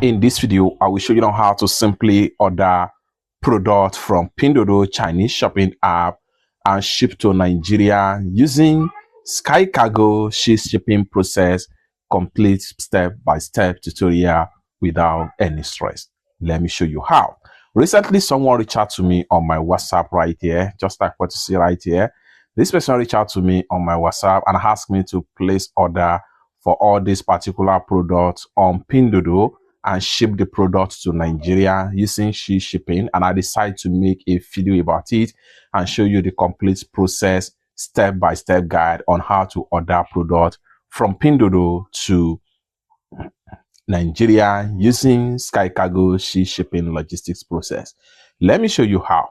In this video, I will show you how to simply order product from Pinduoduo Chinese shopping app and ship to Nigeria using Sky Cargo shipping process, complete step-by-step tutorial without any stress. Let me show you how. Recently, someone reached out to me on my WhatsApp right here, just like what you see right here. This person reached out to me on my WhatsApp and asked me to place order for all these particular products on Pinduoduo and ship the product to Nigeria using shipping, and I decided to make a video about it and show you the complete process, step-by-step guide on how to order product from Pinduoduo to Nigeria using Sky Cargo shipping logistics process. Let me show you how.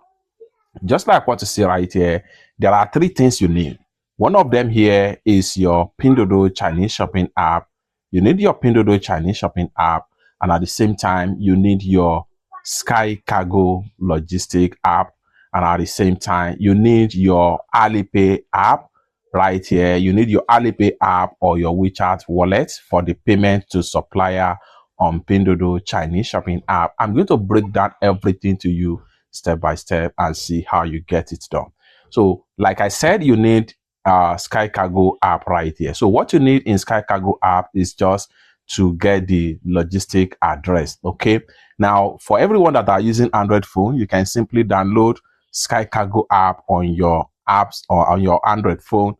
Just like what you see right here, there are three things you need. One of them here is your Pinduoduo Chinese shopping app. You need your Pinduoduo Chinese shopping app, and at the same time, you need your Sky Cargo logistic app, and at the same time, you need your Alipay app right here. You need your Alipay app or your WeChat wallet for the payment to supplier on Pinduoduo Chinese shopping app. I'm going to break down everything to you step by step and see how you get it done. So, like I said, you need Sky Cargo app right here. So what you need in Sky Cargo app is just to get the logistic address. Okay, now for everyone that are using Android phone, you can simply download Sky Cargo app on your apps or on your Android phone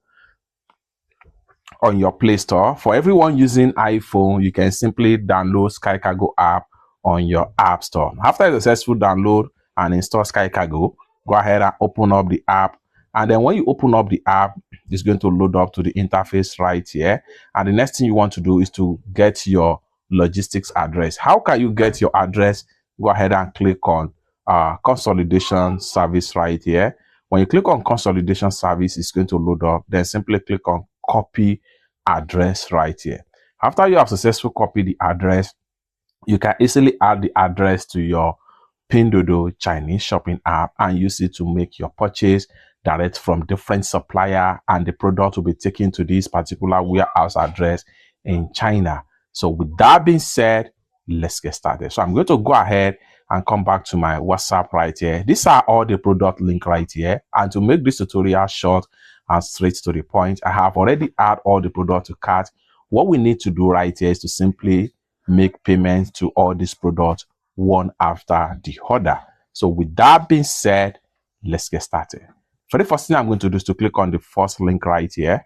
on your Play Store. For everyone using iPhone, you can simply download Sky Cargo app on your App Store. After a successful download and install Sky Cargo, go ahead and open up the app. And then when you open up the app, it's going to load up to the interface right here. And the next thing you want to do is to get your logistics address. How can you get your address? Go ahead and click on consolidation service right here. When you click on consolidation service, it's going to load up. Then simply click on copy address right here. After you have successfully copied the address, you can easily add the address to your Pinduoduo Chinese shopping app and use it to make your purchase direct from different supplier, and the product will be taken to this particular warehouse address in China. So with that being said, let's get started. So I'm going to go ahead and come back to my WhatsApp right here. These are all the product link right here. And to make this tutorial short and straight to the point, I have already added all the product to cart. What we need to do right here is to simply make payments to all these products one after the other. So with that being said, let's get started. For the first thing I'm going to do is to click on the first link right here,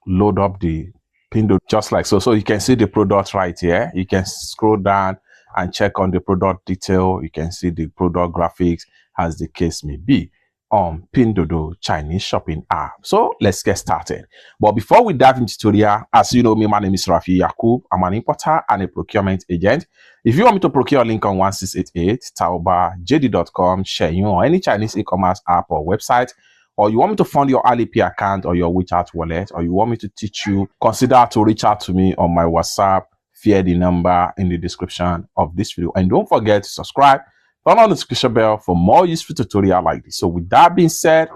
load up the Pinduoduo just like so. So you can see the product right here. You can scroll down and check on the product detail. You can see the product graphics as the case may be on Pinduoduo Chinese shopping app. So let's get started. But before we dive into tutorial, as you know me, my name is Rafi Yakub. I'm an importer and a procurement agent. If you want me to procure a link on 1688, Taoba, JD.com, Shein, or any Chinese e-commerce app or website, or you want me to fund your Alipay account or your WeChat wallet, or you want me to teach you, consider to reach out to me on my WhatsApp via the number in the description of this video. And don't forget to subscribe, turn on the notification bell for more useful tutorial like this. So with that being said,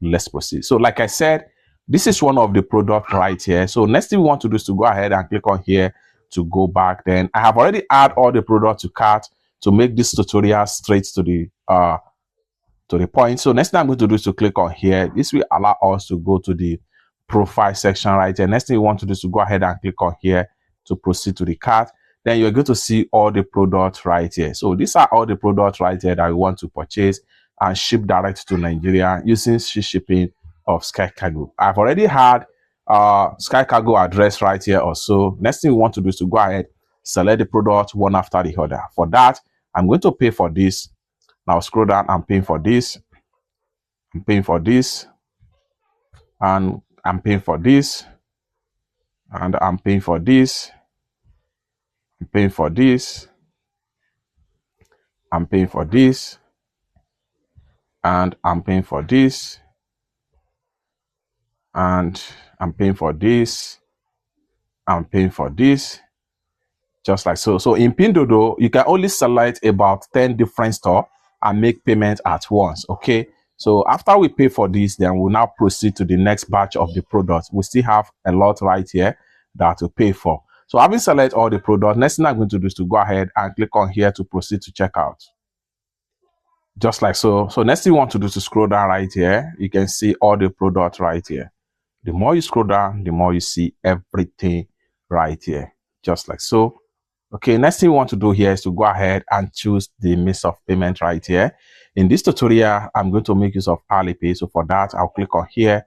let's proceed. So like I said, this is one of the product right here. So next thing we want to do is to go ahead and click on here to go back. Then I have already added all the product to cart to make this tutorial straight to the point. So next thing I'm going to do is to click on here. This will allow us to go to the profile section right here. Next thing we want to do is to go ahead and click on here to proceed to the cart. Then you're going to see all the products right here. So these are all the products right here that we want to purchase and ship direct to Nigeria using shipping of Sky Cargo. I've already had Sky Cargo address right here also. Next thing we want to do is to go ahead, select the product one after the other. For that, I'm going to pay for this. Now scroll down, I'm paying for this. I'm paying for this. And I'm paying for this. And I'm paying for this. I'm paying for this. I'm paying for this. And I'm paying for this. And I'm paying for this. I'm paying for this. Just like so. So in Pinduoduo, you can only select about 10 different stores and make payments at once. Okay. So after we pay for this, then we'll now proceed to the next batch of the product. We still have a lot right here that to pay for. So having select all the products, next thing I'm going to do is to go ahead and click on here to proceed to checkout. Just like so. So next thing you want to do is to scroll down right here. You can see all the products right here. The more you scroll down, the more you see everything right here. Just like so. Okay, next thing we want to do here is to go ahead and choose the means of payment right here. In this tutorial, I'm going to make use of Alipay. So for that, I'll click on here.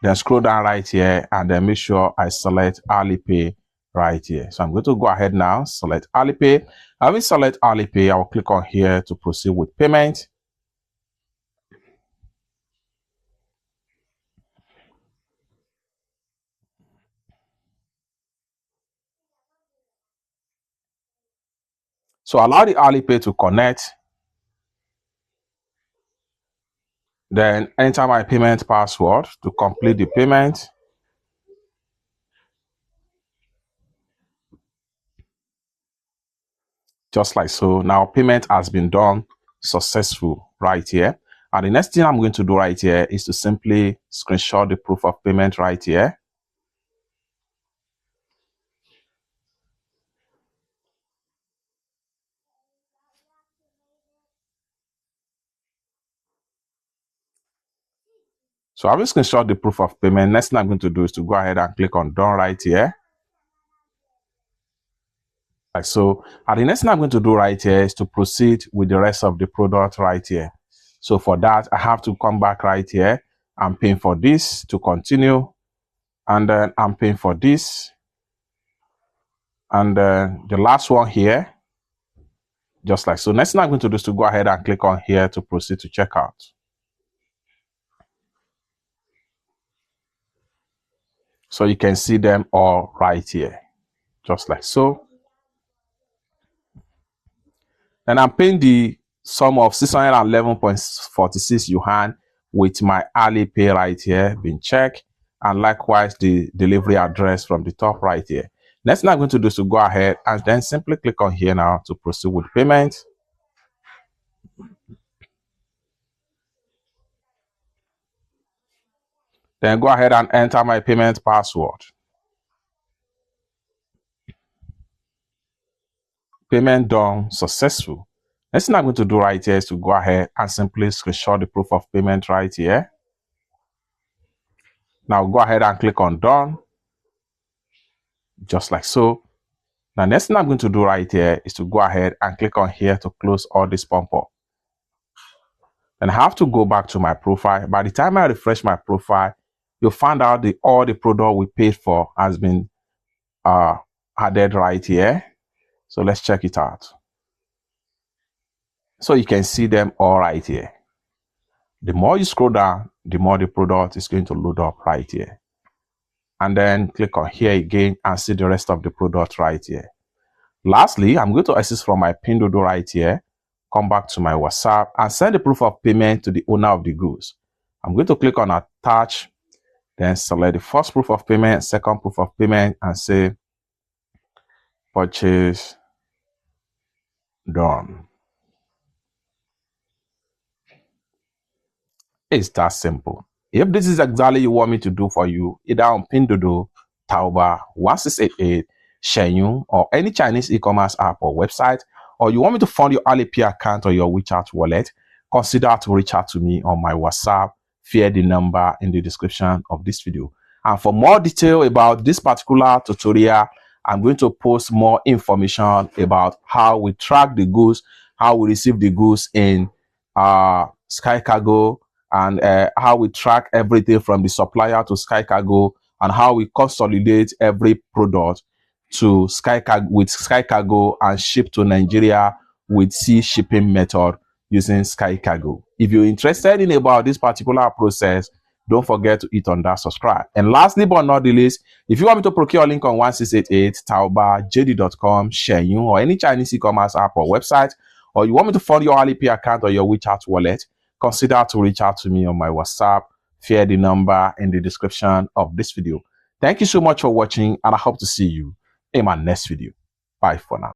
Then scroll down right here and then make sure I select Alipay right here. So I'm going to go ahead now, select Alipay. Having select Alipay, I'll click on here to proceed with payment. So allow the Alipay to connect. Then enter my payment password to complete the payment. Just like so. Now payment has been done successful right here. And the next thing I'm going to do right here is to simply screenshot the proof of payment right here. So I will screenshot the proof of payment. Next thing I'm going to do is to go ahead and click on done right here. Like so. And the next thing I'm going to do right here is to proceed with the rest of the product right here. So for that, I have to come back right here. I'm paying for this to continue. And then I'm paying for this. And the last one here. Just like so. Next thing I'm going to do is to go ahead and click on here to proceed to checkout. So you can see them all right here. Just like so. Then I'm paying the sum of 611.46 yuan with my Alipay right here being checked. And likewise the delivery address from the top right here. Next thing I'm going to do is to go ahead and then simply click on here now to proceed with payment. Then go ahead and enter my payment password. Payment done successful. Next thing I'm going to do right here is to go ahead and simply screenshot the proof of payment right here. Now go ahead and click on done. Just like so. Now next thing I'm going to do right here is to go ahead and click on here to close all this pop-up. Then I have to go back to my profile. By the time I refresh my profile, you'll find out all the product we paid for has been added right here. So let's check it out. So you can see them all right here. The more you scroll down, the more the product is going to load up right here. And then click on here again and see the rest of the product right here. Lastly, I'm going to access from my Pinduoduo right here, come back to my WhatsApp and send the proof of payment to the owner of the goods. I'm going to click on attach, then select the first proof of payment, second proof of payment, and say purchase done. It's that simple. If this is exactly you want me to do for you, either on Pinduoduo, Taobao, 1688, Shenyun, or any Chinese e-commerce app or website, or you want me to fund your Alipay account or your WeChat wallet, consider to reach out to me on my WhatsApp via the number in the description of this video. And for more detail about this particular tutorial, I'm going to post more information about how we track the goods, how we receive the goods in Sky Cargo, and how we track everything from the supplier to Sky Cargo, and how we consolidate every product to Sky Cargo and ship to Nigeria with sea shipping method using Sky Cargo. If you're interested in about this particular process, don't forget to hit on that subscribe. And lastly but not the least, if you want me to procure a link on 1688, Taobao, JD.com, Shenyun, or any Chinese e-commerce app or website, or you want me to fund your Alipay account or your WeChat wallet, consider to reach out to me on my WhatsApp via the number in the description of this video. Thank you so much for watching, and I hope to see you in my next video. Bye for now.